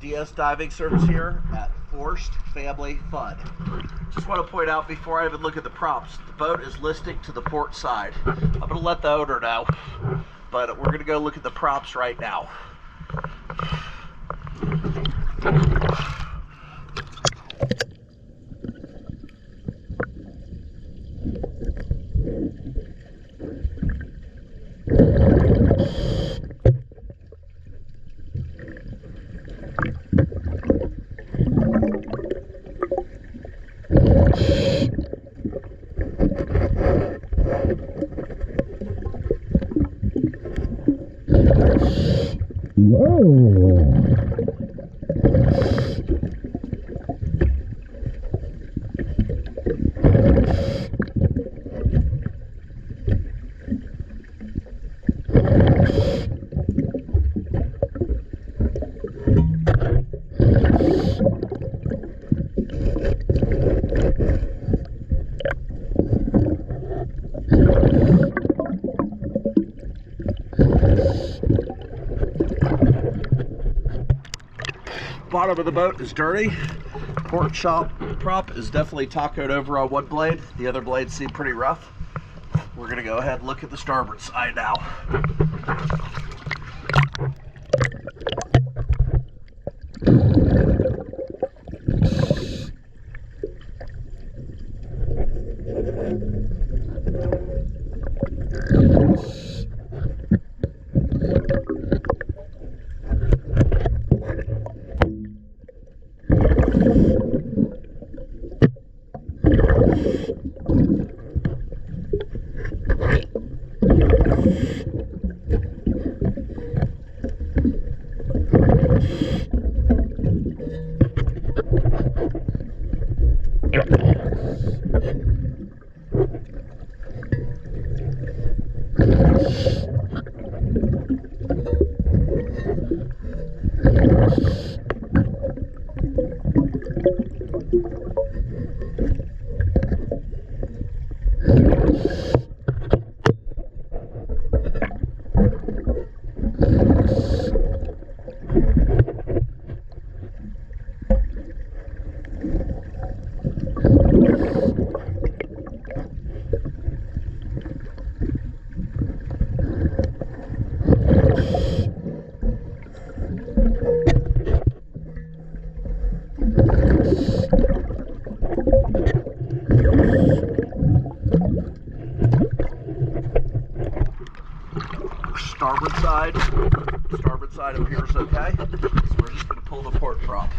DS Diving Service here at Forced Family Fun. Just want to point out before I even look at the props, the boat is listing to the port side. I'm going to let the owner know, but we're going to go look at the props right now. Bottom of the boat is dirty. Port shop prop is definitely tacoed over on one blade. The other blades seem pretty rough. We're gonna go ahead and look at the starboard side now. Starboard side appears okay, so we're just going to pull the port prop.